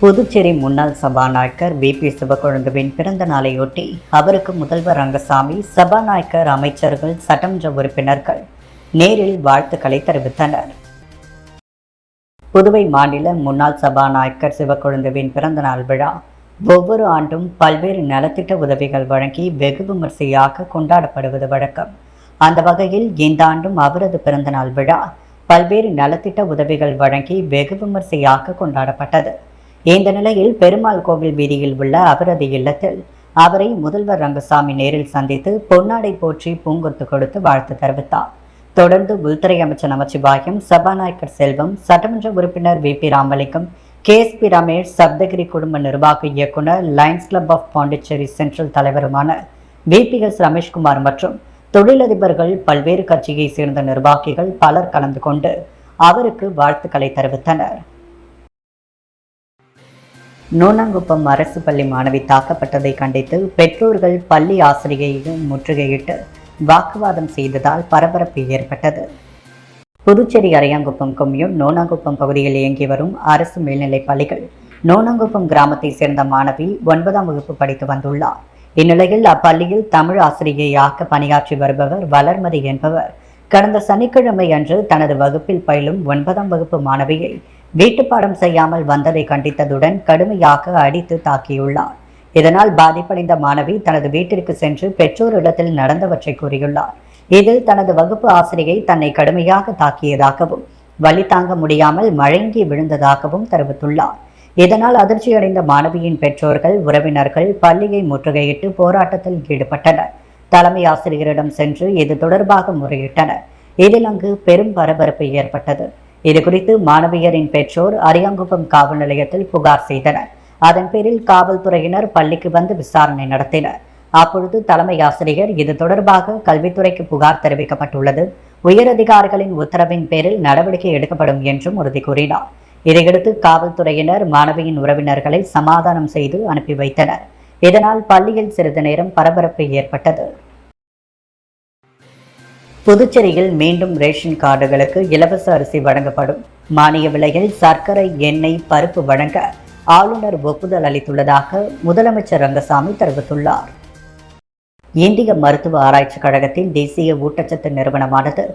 புதுச்சேரி முன்னாள் சபாநாயகர் வி.பி. சிவக்கொழுந்துவின் பிறந்த நாளையொட்டி அவருக்கு முதல்வர் ரங்கசாமி, சபாநாயகர், அமைச்சர்கள், சட்டமன்ற உறுப்பினர்கள் நேரில் வாழ்த்துக்களை தெரிவித்தனர். புதுவை மாநில முன்னாள் சபாநாயகர் சிவக்கொழுந்துவின் பிறந்த நாள் விழா ஒவ்வொரு ஆண்டும் பல்வேறு நலத்திட்ட உதவிகள் வழங்கி வெகு விமர்சையாக கொண்டாடப்படுவது வழக்கம். அந்த வகையில் இந்த ஆண்டும் அவரது பிறந்த நாள் விழா பல்வேறு நலத்திட்ட உதவிகள் வழங்கி வெகு விமர்சையாக கொண்டாடப்பட்டது. இந்த நிலையில் பெருமாள் கோவில் வீதியில் உள்ள அவரது இல்லத்தில் அவரை முதல்வர் ரங்கசாமி நேரில் சந்தித்து பொன்னாடை போற்றி பூங்கொத்து கொடுத்து வாழ்த்து தெரிவித்தார். தொடர்ந்து உள்துறை அமைச்சர் நமச்சிவாயம், சபாநாயகர் செல்வம், சட்டமன்ற உறுப்பினர் வி.பி. ராமலிங்கம், கே.எஸ்.பி. ரமேஷ், சப்தகிரி குடும்ப நிர்வாக இயக்குனர், Lions Club of Pondicherry central தலைவருமான வி.பி.எஸ். ரமேஷ்குமார் மற்றும் தொழிலதிபர்கள், பல்வேறு கட்சியை சேர்ந்த நிர்வாகிகள் பலர் கலந்து கொண்டு அவருக்கு வாழ்த்துக்களை தெரிவித்தனர். நோனாங்குப்பம் அரசு பள்ளி மாணவி தாக்கப்பட்டதை கண்டித்து பெற்றோர்கள் பள்ளி ஆசிரியையை முற்றுகையிட்டு வாக்குவாதம் செய்ததால் பரபரப்பு ஏற்பட்டது. புதுச்சேரி அரையாங்குப்பம் கொம்யூன் நோனாங்குப்பம் பகுதியில் இயங்கி வரும் அரசு மேல்நிலைப் பள்ளிகள் நோனாங்குப்பம் கிராமத்தை சேர்ந்த மாணவி 9ஆம் வகுப்பு படித்து வந்துள்ளார். இந்நிலையில் அப்பள்ளியில் தமிழ் ஆசிரியையாக பணியாற்றி வருபவர் வளர்மதி என்பவர் கடந்த சனிக்கிழமை அன்று தனது வகுப்பில் பயிலும் 9ஆம் வகுப்பு மாணவியை வீட்டுப்பாடம் செய்யாமல் வந்ததை கண்டித்ததுடன் கடுமையாக அடித்து தாக்கியுள்ளார். இதனால் பாதிப்படைந்த மாணவி தனது வீட்டிற்கு சென்று பெற்றோரிடத்தில் நடந்தவற்றை கூறியுள்ளார். இதில் தனது வகுப்பு ஆசிரியை தன்னை கடுமையாக தாக்கியதாகவும் வலி தாங்க முடியாமல் மயங்கி விழுந்ததாகவும் தெரிவித்துள்ளார். இதனால் அதிர்ச்சியடைந்த மாணவியின் பெற்றோர்கள், உறவினர்கள் பள்ளியை முற்றுகையிட்டு போராட்டத்தில் ஈடுபட்டனர். தலைமை ஆசிரியரிடம் சென்று இது தொடர்பாக முறையிட்டனர். இதில் அங்கு பெரும் பரபரப்பு ஏற்பட்டது. இதுகுறித்து மாணவியரின் பெற்றோர் அரியாங்குப்பம் காவல் நிலையத்தில் புகார் செய்தனர். அதன் பேரில் காவல்துறையினர் பள்ளிக்கு வந்து விசாரணை நடத்தினர். அப்பொழுது தலைமை ஆசிரியர் இது தொடர்பாக கல்வித்துறைக்கு புகார் தெரிவிக்கப்பட்டுள்ளது, உயரதிகாரிகளின் உத்தரவின் பேரில் நடவடிக்கை எடுக்கப்படும் என்றும் உறுதி கூறினார். இதையடுத்து காவல்துறையினர் மாணவியின் உறவினர்களை சமாதானம் செய்து அனுப்பி வைத்தனர். இதனால் பள்ளியில் சிறிது நேரம் பரபரப்பு ஏற்பட்டது. புதுச்சேரியில் மீண்டும் ரேஷன் கார்டுகளுக்கு இலவச அரிசி வழங்கப்படும். மானிய விலையில் சர்க்கரை, எண்ணெய், பருப்பு வழங்க ஆளுநர் ஒப்புதல் அளித்துள்ளதாக முதலமைச்சர் ரங்கசாமி தெரிவித்துள்ளார். இந்திய மருத்துவ ஆராய்ச்சி கழகத்தின் தேசிய ஊட்டச்சத்து நிறுவனமானது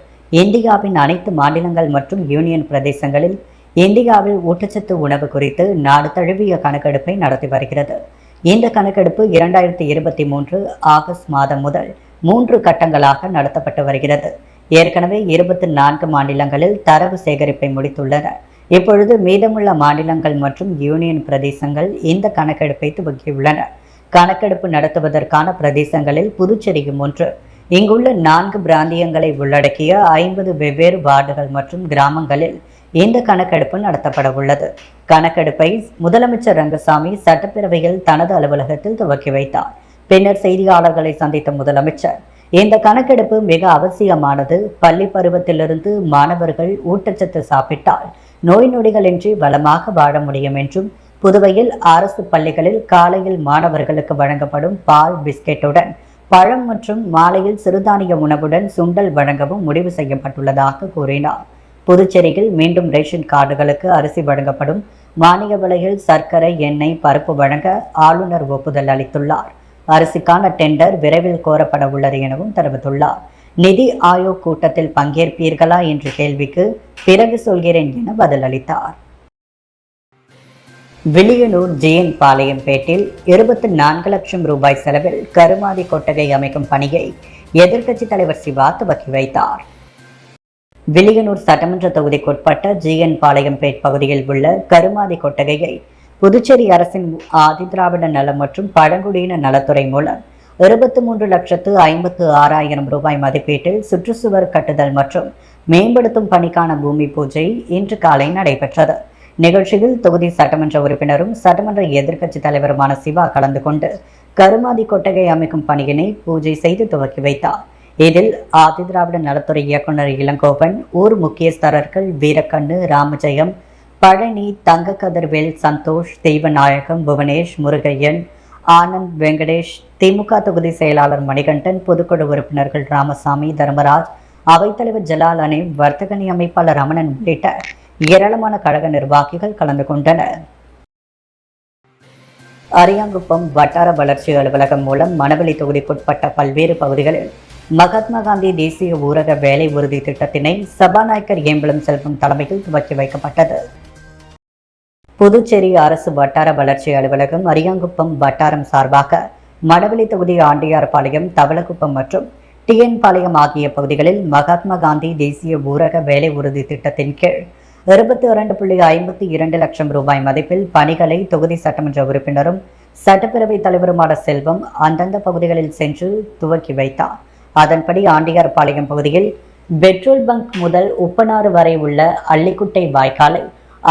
இந்தியாவின் அனைத்து மாநிலங்கள் மற்றும் யூனியன் பிரதேசங்களில் இந்தியாவில் ஊட்டச்சத்து உணவு குறித்து நாடு தழுவிய கணக்கெடுப்பை நடத்தி வருகிறது. இந்த கணக்கெடுப்பு 2023 ஆகஸ்ட் மாதம் முதல் 3 கட்டங்களாக நடத்தப்பட்டு வருகிறது. ஏற்கனவே 24 மாநிலங்களில் தரவு சேகரிப்பை முடித்துள்ளன. இப்பொழுது மீதமுள்ள மாநிலங்கள் மற்றும் யூனியன் பிரதேசங்கள் இந்த கணக்கெடுப்பை துவக்கியுள்ளன. கணக்கெடுப்பு நடத்துவதற்கான பிரதேசங்களில் புதுச்சேரியும் ஒன்று. இங்குள்ள 4 பிராந்தியங்களை உள்ளடக்கிய 50 வெவ்வேறு வார்டுகள் மற்றும் கிராமங்களில் இந்த கணக்கெடுப்பு நடத்தப்பட உள்ளது. கணக்கெடுப்பை முதலமைச்சர் ரங்கசாமி சட்டப்பேரவையில் தனது அலுவலகத்தில் துவக்கி வைத்தார். பின்னர் செய்தியாளர்களை சந்தித்த முதலமைச்சர், இந்த கணக்கெடுப்பு மிக அவசியமானது. பள்ளி பருவத்திலிருந்து மாணவர்கள் ஊட்டச்சத்து சாப்பிட்டால் நோய் நொடிகளின்றி வளமாக வாழ முடியும் என்றும், புதுவையில் அரசு பள்ளிகளில் காலையில் மாணவர்களுக்கு வழங்கப்படும் பால், பிஸ்கெட்டுடன் பழம் மற்றும் மாலையில் சிறுதானிய உணவுடன் சுண்டல் வழங்கவும் முடிவு செய்யப்பட்டுள்ளதாக கூறினார். புதுச்சேரியில் மீண்டும் ரேஷன் கார்டுகளுக்கு அரிசி வழங்கப்படும். மானிய விலையில் சர்க்கரை, எண்ணெய், பருப்பு வழங்க ஆளுநர் ஒப்புதல் அளித்துள்ளார். அரிசிக்கான டெண்டர் விரைவில் கோரப்பட உள்ளது எனவும் தெரிவித்துள்ளார். நிதி ஆயோக் கூட்டத்தில் பங்கேற்பீர்களா என்ற கேள்விக்கு பிறகு சொல்கிறேன் என பதிலளித்தார். வில்லியனூர் ஜிஎன் பாளையம்பேட்டில் 24 லட்சம் ரூபாய் செலவில் கருமாதி கொட்டகை அமைக்கும் பணியை எதிர்க்கட்சித் தலைவர் சிவா துவக்கி வைத்தார். வில்லியனூர் சட்டமன்ற தொகுதிக்குட்பட்ட ஜிஎன் பாளையம்பேட் பகுதியில் உள்ள கருமாதி கொட்டகையை புதுச்சேரி அரசின் ஆதிதிராவிட நலம் மற்றும் பழங்குடியின நலத்துறை மூலம் 23,56,000 ரூபாய் மதிப்பீட்டில் சுற்றுச்சுவர் கட்டுதல் மற்றும் மேம்படுத்தும் பணிக்கான பூமி பூஜை இன்று காலை நடைபெற்றது. நிகழ்ச்சியில் தொகுதி சட்டமன்ற உறுப்பினரும் சட்டமன்ற எதிர்க்கட்சித் தலைவருமான சிவா கலந்து கொண்டு கருமாதி கொட்டகை அமைக்கும் பணியினை பூஜை செய்து துவக்கி வைத்தார். இதில் ஆதிதிராவிட நலத்துறை இயக்குனர் இளங்கோவன், ஊர் முக்கியஸ்தரர்கள் வீரக்கண்ணு, ராமஜெயம், பழனி, தங்க கதிர்வேல், சந்தோஷ், தெய்வநாயகம், புவனேஷ், முருகையன், ஆனந்த், வெங்கடேஷ், திமுக தொகுதி செயலாளர் மணிகண்டன், பொதுக்குழு உறுப்பினர்கள் ராமசாமி, தர்மராஜ், அவைத்தலைவர் ஜலால் அனீம், வர்த்தகணி அமைப்பாளர் ரமணன் உள்ளிட்ட ஏராளமான கழக நிர்வாகிகள் கலந்து கொண்டனர். அரியாங்குப்பம் வட்டார வளர்ச்சி அலுவலகம் மூலம் மணவெளி தொகுதிக்குட்பட்ட பல்வேறு பகுதிகளில் மகாத்மா காந்தி தேசிய ஊரக வேலை உறுதி திட்டத்தினை சபாநாயகர் ஏம்பலம் செல்வம் தலைமையில் துவக்கி வைக்கப்பட்டது. புதுச்சேரி அரசு வட்டார வளர்ச்சி அலுவலகம் அரியாங்குப்பம் வட்டாரம் சார்பாக மணவெளி தொகுதி ஆண்டியார்பாளையம், தவளக்குப்பம் மற்றும் டிஎன் பாளையம் ஆகிய பகுதிகளில் மகாத்மா காந்தி தேசிய ஊரக வேலை உறுதி திட்டத்தின் கீழ் 22.52 லட்சம் ரூபாய் மதிப்பில் பணிகளை தொகுதி சட்டமன்ற உறுப்பினரும் சட்டப்பேரவைத் தலைவருமான செல்வம் அந்தந்த பகுதிகளில் சென்று துவக்கி வைத்தார். அதன்படி ஆண்டியார்பாளையம் பகுதியில் பெட்ரோல் பங்க் முதல் உப்பனாறு வரை உள்ள அள்ளிக்குட்டை வாய்க்காலை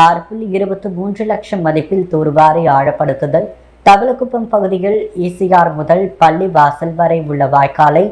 6.23 லட்சம் மதிப்பில் தூர்வாரி ஆழப்படுத்துதல், தவளக்குப்பம் பகுதியில் இசிஆர் முதல் பள்ளி வாசல் வரை உள்ள வாய்க்காலை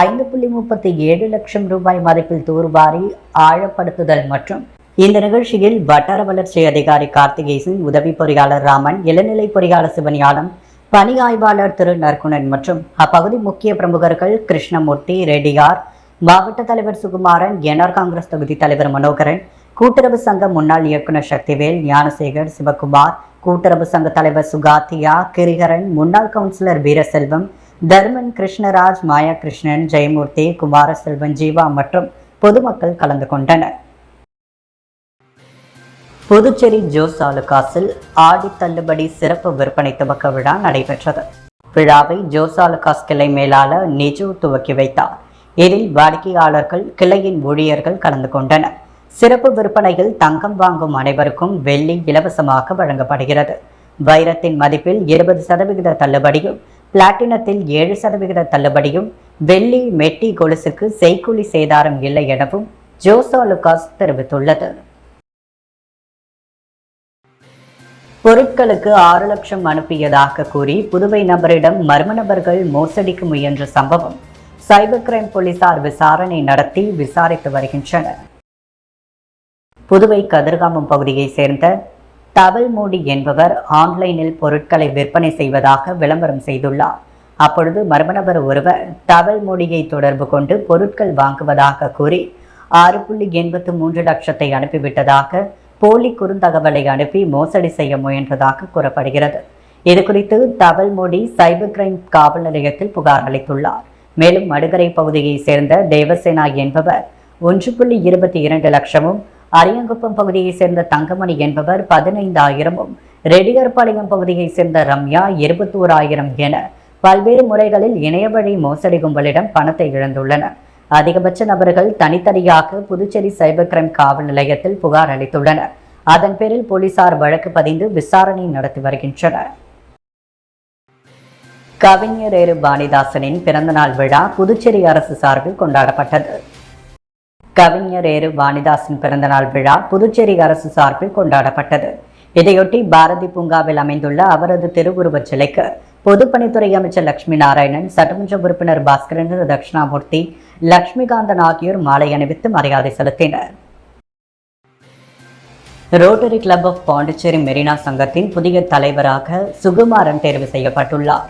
5.37 லட்சம் ரூபாய் மதிப்பில் தூர்வாரி ஆழப்படுத்துதல் மற்றும் இந்த நிகழ்ச்சியில் வட்டார வளர்ச்சி அதிகாரி கார்த்திகேசன், உதவி பொறியாளர் ராமன், இளநிலை பொறியாளர் சிவஞானம், பணி ஆய்வாளர் திரு நற்குணன் மற்றும் அப்பகுதி முக்கிய பிரமுகர்கள் கிருஷ்ணமூர்த்தி, ரெட்டியார், மாவட்ட தலைவர் சுகுமாரன், என்ஆர் காங்கிரஸ் தொகுதி தலைவர் மனோகரன், கூட்டுறவு சங்க முன்னாள் இயக்குநர் சக்திவேல், ஞானசேகர், சிவகுமார், கூட்டுறவு சங்க தலைவர் சுகாத்தியா, கிரிகரன், முன்னாள் கவுன்சிலர் வீரசெல்வம், தர்மன், கிருஷ்ணராஜ், மாயா கிருஷ்ணன், ஜெயமூர்த்தி, குமாரசெல்வன், ஜீவா மற்றும் பொதுமக்கள் கலந்து கொண்டனர். புதுச்சேரி ஜோஸ் ஆலுகாஸில் ஆடி தள்ளுபடி சிறப்பு விற்பனை துவக்க விழா நடைபெற்றது. விழாவை ஜோஸ் ஆலுகாஸ் கிளை மேலாளர் நிஜு துவக்கி வைத்தார். இதில் வாடிக்கையாளர்கள், கிளையின் ஊழியர்கள் கலந்து கொண்டனர். சிறப்பு விற்பனையில் தங்கம் வாங்கும் அனைவருக்கும் வெள்ளி இலவசமாக வழங்கப்படுகிறது. வைரத்தின் மதிப்பில் 20% தள்ளுபடியும், பிளாட்டினத்தில் 7% தள்ளுபடியும், வெள்ளி மெட்டி கொலுசுக்கு செய்கூலி சேதாரம் இல்லை எனவும் ஜோஸ் ஆலுகாஸ் தெரிவித்துள்ளது. பொருட்களுக்கு 6 லட்சம் அனுப்பியதாக கூறி புதுவை நபரிடம் மர்ம நபர்கள் மோசடிக்கு முயன்ற சம்பவம் சைபர் கிரைம் போலீசார் விசாரணை நடத்தி விசாரித்து வருகின்றனர். புதுவை கதிர்காமம் பகுதியைச் சேர்ந்த தவல்மூடி என்பவர் ஆன்லைனில் பொருட்களை விற்பனை செய்வதாக விளம்பரம் செய்துள்ளார். அப்பொழுது மர்ம நபர் ஒருவர் தவல்மூடியை தொடர்பு கொண்டு பொருட்கள் வாங்குவதாக கூறி 6.83 லட்சத்தை அனுப்பிவிட்டதாக போலி குறுந்தகவலை அனுப்பி மோசடி செய்ய முயன்றதாக கூறப்படுகிறது. இதுகுறித்து தவல்மூடி சைபர் கிரைம் காவல் நிலையத்தில் புகார் அளித்துள்ளார். மேலும் மடுகரை பகுதியைச் சேர்ந்த தேவசேனா என்பவர் 1.22 லட்சமும், அரியங்குப்பம் பகுதியைச் சேர்ந்த தங்கமணி என்பவர் 15,000, ரெட்டியார்பாளையம் பகுதியைச் சேர்ந்த ரம்யா 21,000 என பல்வேறு முறைகளில் இணையவழி மோசடி கும்பலிடம் பணத்தை இழந்துள்ளனர். அதிகபட்ச நபர்கள் தனித்தனியாக புதுச்சேரி சைபர் கிரைம் காவல் நிலையத்தில் புகார் அளித்துள்ளனர். அதன் பேரில் போலீசார் வழக்கு பதிந்து விசாரணை நடத்தி வருகின்றனர். கவிஞர் ஏறு வாணிதாசனின் பிறந்தநாள் விழா புதுச்சேரி அரசு சார்பில் கொண்டாடப்பட்டது. கவிஞர் ஏறு வாணிதாசன் பிறந்தநாள் விழா புதுச்சேரி அரசு சார்பில் கொண்டாடப்பட்டது. இதையொட்டி பாரதி பூங்காவில் அமைந்துள்ள அவரது திருவுருவச் சிலைக்கு பொதுப்பணித்துறை அமைச்சர் லட்சுமி நாராயணன், சட்டமன்ற உறுப்பினர் பாஸ்கரன், தட்சிணாமூர்த்தி, லட்சுமிகாந்தன் ஆகியோர் மாலை அணிவித்து மரியாதை செலுத்தினர். Rotary Club of Pondicherry Marina சங்கத்தின் புதிய தலைவராக சுகுமாரன் தேர்வு செய்யப்பட்டுள்ளார்.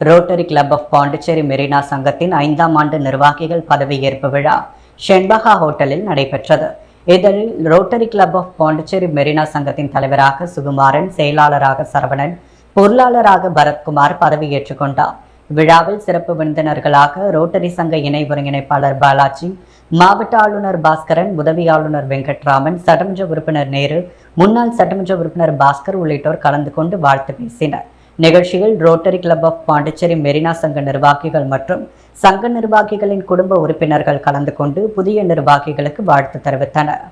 Rotary Club of Pondicherry Marina சங்கத்தின் 5ஆம் ஆண்டு நிர்வாகிகள் பதவியேற்பு விழா ஷென்பகா ஹோட்டலில் நடைபெற்றது. இதில் Rotary Club of Pondicherry Marina சங்கத்தின் தலைவராக சுகுமாரன், செயலாளராக சரவணன், பொருளாளராக பரத்குமார் பதவியேற்றுக் கொண்டார். விழாவில் சிறப்பு விருந்தினர்களாக ரோட்டரி சங்க இணை ஒருங்கிணைப்பாளர் பாலாஜி, மாவட்ட ஆளுநர் பாஸ்கரன், உதவி ஆளுநர் வெங்கட்ராமன், சட்டமன்ற உறுப்பினர் நேரு, முன்னாள் சட்டமன்ற உறுப்பினர் பாஸ்கர் உள்ளிட்டோர் கலந்து கொண்டு வாழ்த்து பேசினர். நிகழ்ச்சியில் Rotary Club of Pondicherry Marina சங்க நிர்வாகிகள் மற்றும் சங்க நிர்வாகிகளின் குடும்ப உறுப்பினர்கள் கலந்து கொண்டு புதிய நிர்வாகிகளுக்கு வாழ்த்து தெரிவித்தனர்.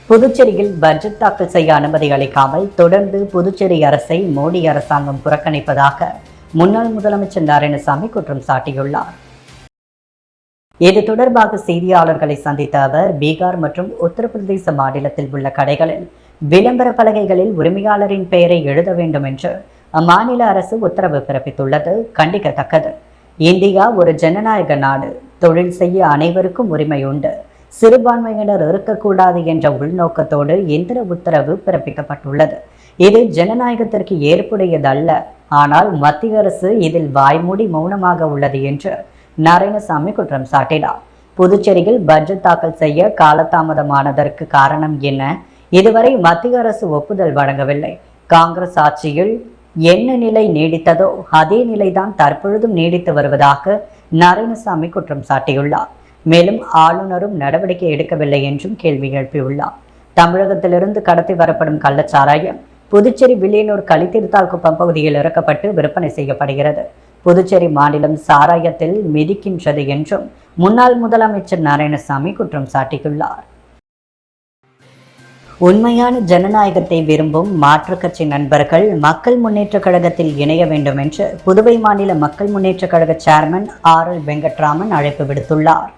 புதுச்சேரியில் பட்ஜெட் தாக்கல் செய்ய அனுமதி அளிக்காமல் தொடர்ந்து புதுச்சேரி அரசை மோடி அரசாங்கம் புறக்கணிப்பதாக முன்னாள் முதலமைச்சர் நாராயணசாமி குற்றம் சாட்டியுள்ளார். இது தொடர்பாக செய்தியாளர்களை சந்தித்த அவர், பீகார் மற்றும் உத்தரப்பிரதேச மாநிலத்தில் உள்ள கடைகளில் விளம்பர பலகைகளில் உரிமையாளரின் பெயரை எழுத வேண்டும் என்று அம்மாநில அரசு உத்தரவு பிறப்பித்துள்ளது கண்டிக்கத்தக்கது. இந்தியா ஒரு ஜனநாயக நாடு. தொழில் செய்ய அனைவருக்கும் உரிமை உண்டு. சிறுபான்மையினர் இருக்கக்கூடாது என்ற உள்நோக்கத்தோடு இந்த உத்தரவு பிறப்பிக்கப்பட்டுள்ளது. இது ஜனநாயகத்திற்கு ஏற்புடையதல்ல. ஆனால் மத்திய அரசு இதில் வாய்மூடி மௌனமாக உள்ளது என்று நாராயணசாமி குற்றம் சாட்டினார். புதுச்சேரியில் பட்ஜெட் தாக்கல் செய்ய காலதாமதமானதற்கு காரணம் என்ன? இதுவரை மத்திய அரசு ஒப்புதல் வழங்கவில்லை. காங்கிரஸ் ஆட்சியில் என்ன நிலை நீடித்ததோ அதே நிலைதான் தற்பொழுதும் நீடித்து வருவதாக நாராயணசாமி குற்றம் சாட்டியுள்ளார். மேலும் ஆளுநரும் நடவடிக்கை எடுக்கவில்லை என்றும் கேள்வி எழுப்பியுள்ளார். தமிழகத்திலிருந்து கடத்தி வரப்படும் கள்ளச்சாராயம் புதுச்சேரி வில்லியனூர் களித்தீர்த்தால்குப்பம் பகுதியில் இறக்கப்பட்டு விற்பனை செய்யப்படுகிறது. புதுச்சேரி மாநிலம் சாராயத்தில் மிதிக்கின்றது என்றும் முன்னாள் முதலமைச்சர் நாராயணசாமி குற்றம் சாட்டியுள்ளார். உண்மையான ஜனநாயகத்தை விரும்பும் மாற்றுக் கட்சி நண்பர்கள் மக்கள் முன்னேற்ற கழகத்தில் இணைய வேண்டும் என்று புதுவை மாநில மக்கள் முன்னேற்ற கழக சேர்மன் RL வெங்கட்ராமன் அழைப்பு விடுத்துள்ளார்.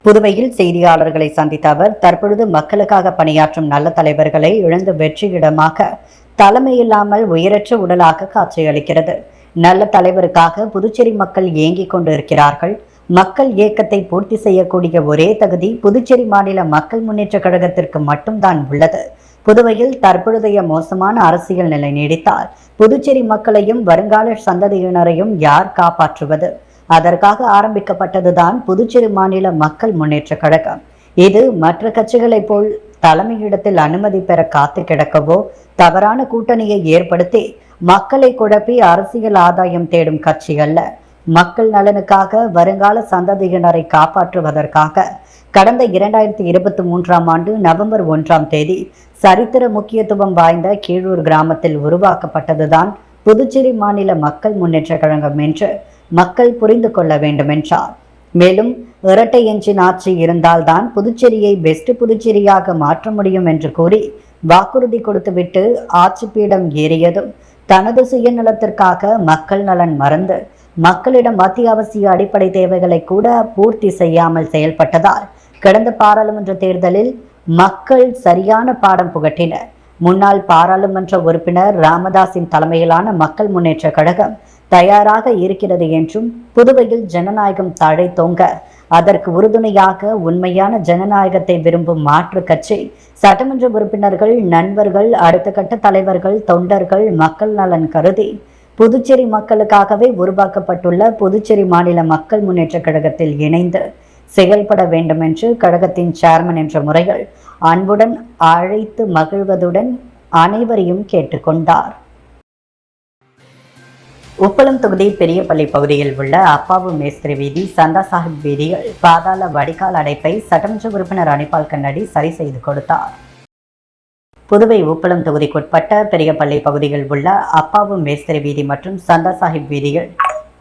புதுவையில் செய்தியாளர்களை சந்தித்த அவர், தற்பொழுது மக்களுக்காக பணியாற்றும் நல்ல தலைவர்களை இழந்து வெற்றியிடமாக தலைமையில்லாமல் உயிரற்ற உடலாக காட்சியளிக்கிறது. நல்ல தலைவருக்காக புதுச்சேரி மக்கள் ஏங்கிக் கொண்டிருக்கிறார்கள். மக்கள் இயக்கத்தை பூர்த்தி செய்யக்கூடிய ஒரே தகுதி புதுச்சேரி மாநில மக்கள் முன்னேற்ற கழகத்திற்கு மட்டும்தான் உள்ளது. புதுவையில் தற்பொழுதைய மோசமான அரசியல் நிலை நீடித்தால் புதுச்சேரி மக்களையும் வருங்கால சந்ததியினரையும் யார் காப்பாற்றுவது? அதற்காக ஆரம்பிக்கப்பட்டதுதான் புதுச்சேரி மாநில மக்கள் முன்னேற்ற கழகம். இது மற்ற கட்சிகளைப் போல் தலைமையிடத்தில் அனுமதி பெற காத்து கிடக்கவோ தவறான கூட்டணியை ஏற்படுத்தி மக்களை குழப்பி அரசியல் ஆதாயம் தேடும் கட்சி அல்ல. மக்கள் நலனுக்காக வருங்கால சந்ததியினரை காப்பாற்றுவதற்காக கடந்த 2023ஆம் ஆண்டு நவம்பர் 1ஆம் தேதி சரித்திர முக்கியத்துவம் வாய்ந்த கீழூர் கிராமத்தில் உருவாக்கப்பட்டதுதான் புதுச்சேரி மாநில மக்கள் முன்னேற்ற கழகம் என்று மக்கள் புரிந்து கொள்ள வேண்டும் என்றார். மேலும் இரட்டை என்ஜின் ஆட்சி இருந்தால்தான் புதுச்சேரியை பெஸ்ட் புதுச்சேரியாக மாற்ற முடியும் என்று கூறி வாக்குறுதி கொடுத்துவிட்டு ஆட்சி பீடம் ஏறியதும் தனது சுயநலத்திற்காக மக்கள் நலன் மறந்து மக்களிடம் அத்தியாவசிய அடிப்படை தேவைகளை கூட பூர்த்தி செய்யாமல் செயல்பட்டதால் கடந்த பாராளுமன்ற தேர்தலில் மக்கள் சரியான பாடம் புகட்டினர். முன்னாள் பாராளுமன்ற உறுப்பினர் ராமதாஸின் தலைமையிலான மக்கள் முன்னேற்ற கழகம் தயாராக இருக்கிறது என்றும் புதுவையில் ஜனநாயகம் தழை தோங்க அதற்கு உறுதுணையாக உண்மையான ஜனநாயகத்தை விரும்பும் மாற்று கட்சி சட்டமன்ற உறுப்பினர்கள், நண்பர்கள், அடுத்த கட்ட தலைவர்கள், தொண்டர்கள் மக்கள் நலன் கருதி புதுச்சேரி மக்களுக்காகவே உருவாக்கப்பட்டுள்ள புதுச்சேரி மாநில மக்கள் முன்னேற்ற கழகத்தில் இணைந்து செயல்பட வேண்டும் என்று கழகத்தின் சேர்மன் என்ற முறையில் அன்புடன் அழைத்து மகிழ்வதுடன் அனைவரையும் கேட்டுக்கொண்டார். உப்பளம் தொகுதி பெரியபள்ளி பகுதியில் உள்ள அப்பாவு மேஸ்திரி வீதி, சந்தா சாஹிப் வீதியில் பாதாள வடிகால் அடைப்பை சட்டமன்ற உறுப்பினர் அனிபால் கண்ணடி சரி செய்து கொடுத்தார். புதுவை உப்பளம் தொகுதிக்குட்பட்ட பெரியபள்ளி பகுதியில் உள்ள அப்பாவு மேஸ்திரி வீதி மற்றும் சந்தா சாஹிப் வீதியில்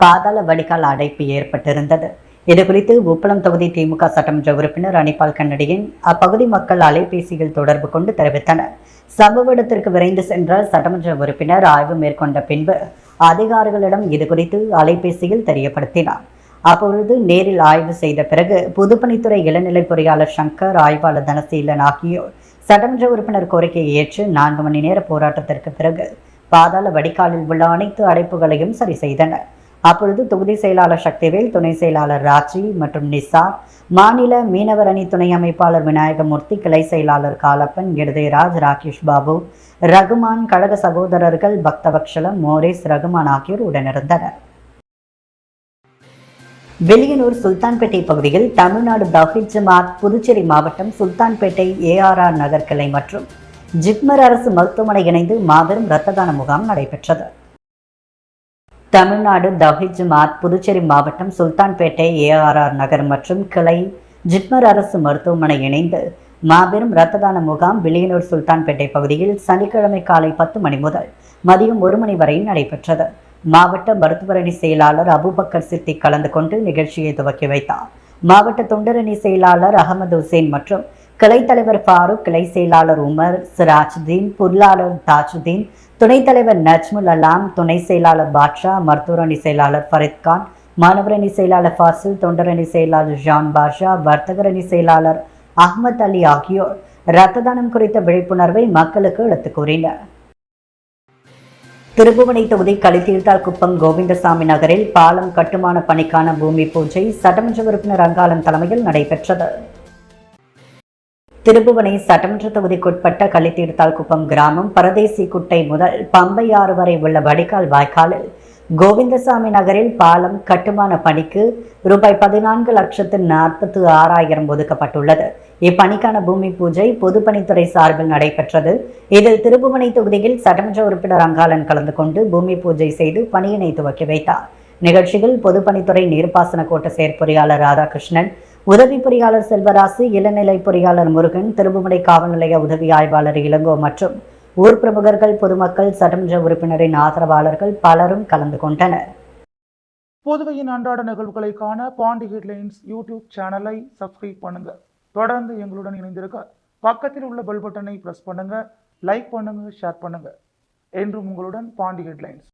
பாதாள வடிகால் அடைப்பு ஏற்பட்டிருந்தது. இதுகுறித்து உப்பளம் தொகுதி திமுக சட்டமன்ற உறுப்பினர் அனிபால் கண்ணடியின் அப்பகுதி மக்கள் அலைபேசியில் தொடர்பு கொண்டு தெரிவித்தனர். சம்பவ இடத்திற்கு விரைந்து சென்ற சட்டமன்ற உறுப்பினர் ஆய்வு மேற்கொண்ட பின்பு அதிகாரிகளிடம் இதுகுறித்து அலைபேசியில் தெரியப்படுத்தினார். அப்பொழுது நேரில் ஆய்வு செய்த பிறகு பொதுப்பணித்துறை இளநிலை பொறியாளர் சங்கர், ஆய்வாளர் தனசீலன் ஆகியோர் சட்டமன்ற உறுப்பினர் கோரிக்கையை ஏற்று 4 மணி நேர போராட்டத்திற்கு பிறகு பாதாள வடிகாலில் உள்ள அனைத்து அடைப்புகளையும் சரி செய்தனர். அப்பொழுது தொகுதி செயலாளர் சக்திவேல், துணை செயலாளர் ராஜி மற்றும் நிசார், மாநில மீனவர் அணி துணை அமைப்பாளர் விநாயகமூர்த்தி, கிளை செயலாளர் காலப்பன், இடதேராஜ், ராகேஷ் பாபு, ரகுமான், கழக சகோதரர்கள் பக்தவக்ஷலம், மோரேஸ், ரகுமான் ஆகியோர் உடனிருந்தனர். வில்லியனூர் சுல்தான்பேட்டை பகுதியில் தமிழ்நாடு தௌஹீத் ஜமாத் புதுச்சேரி மாவட்டம் சுல்தான்பேட்டை ARR நகர் கிளை மற்றும் ஜிப்மர் அரசு மருத்துவமனை இணைந்து மாபெரும் இரத்த தான முகாம் நடைபெற்றது. தமிழ்நாடு தௌஹீத் ஜமாத் புதுச்சேரி மாவட்டம் சுல்தான்பேட்டை ARR நகர் மற்றும் கிளை ஜிப்மர் அரசு மருத்துவமனை இணைந்து மாபெரும் இரத்த தான முகாம் வில்லியனூர் சுல்தான்பேட்டை பகுதியில் சனிக்கிழமை காலை 10 மணி முதல் மதியம் 1 மணி வரை நடைபெற்றது. மாவட்ட மருத்துவரணி செயலாளர் அபுபக்கர் சித்திக் கலந்து கொண்டு நிகழ்ச்சியை துவக்கி வைத்தார். மாவட்ட தொண்டரணி செயலாளர் அகமது ஹுசேன் மற்றும் கிளை தலைவர் ஃபாரூக், கிளை செயலாளர் உமர், சிராஜுதீன், பொருளாளர் தாஜுதீன், துணைத் தலைவர் நஜ்முல் அலாம், துணை செயலாளர் பாட்ஷா, மருத்துவரணி செயலாளர் ஃபரித்கான், மாணவரணி செயலாளர் ஃபாசில், தொண்டரணி செயலாளர் ஜான் பாஷா, வர்த்தகரணி செயலாளர் அஹ்மத் அலி ஆகியோர் இரத்த தானம் குறித்த விழிப்புணர்வை மக்களுக்கு எடுத்துக் கூறினர். திருபுவனை தொகுதி களித்தீர்த்தால்குப்பம் கோவிந்தசாமி நகரில் பாலம் கட்டுமான பணிக்கான பூமி பூஜை சட்டமன்ற உறுப்பினர் அங்காளன் தலைமையில் நடைபெற்றது. திருபுவனை சட்டமன்ற தொகுதிக்குட்பட்ட களித்தீர்த்தால்குப்பம் கிராமம் பரதேசி குட்டை முதல் பம்பை ஆறு வரை உள்ள வடிகால் வாய்க்காலில் கோவிந்தசாமி நகரில் பாலம் கட்டுமான பணிக்கு ரூபாய் 14,46,000 ஒதுக்கப்பட்டுள்ளது. இப்பணிக்கான பூமி பூஜை பொதுப்பணித்துறை சார்பில் நடைபெற்றது. இதில் திருப்புவனை தொகுதியில் சட்டமன்ற உறுப்பினர் அங்காளன் கலந்து கொண்டு பூமி பூஜை செய்து பணியினை துவக்கி வைத்தார். நிகழ்ச்சியில் பொதுப்பணித்துறை நீர்ப்பாசன கோட்ட செயற்பொறியாளர் ராதாகிருஷ்ணன், உதவி பொறியாளர் செல்வராசு, இளநிலை பொறியாளர் முருகன், திருப்புவனை காவல் நிலைய உதவி ஆய்வாளர் இளங்கோ மற்றும் ஊர் பிரமுகர்கள், பொதுமக்கள், சட்டமன்ற உறுப்பினரின் ஆதரவாளர்கள் பலரும் கலந்து கொண்டனர். புதுவையின் அன்றாட நிகழ்வுகளை காண பாண்டி ஹெட்லைன்ஸ் யூடியூப் சேனலை சப்ஸ்கிரைப் பண்ணுங்க. தொடர்ந்து எங்களுடன் இணைந்திருக்க பக்கத்தில் உள்ள பெல் பட்டனை பிரஸ் பண்ணுங்க. லைக் பண்ணுங்க, ஷேர் பண்ணுங்க. என்றும் உங்களுடன் பாண்டி ஹெட்லைன்ஸ்.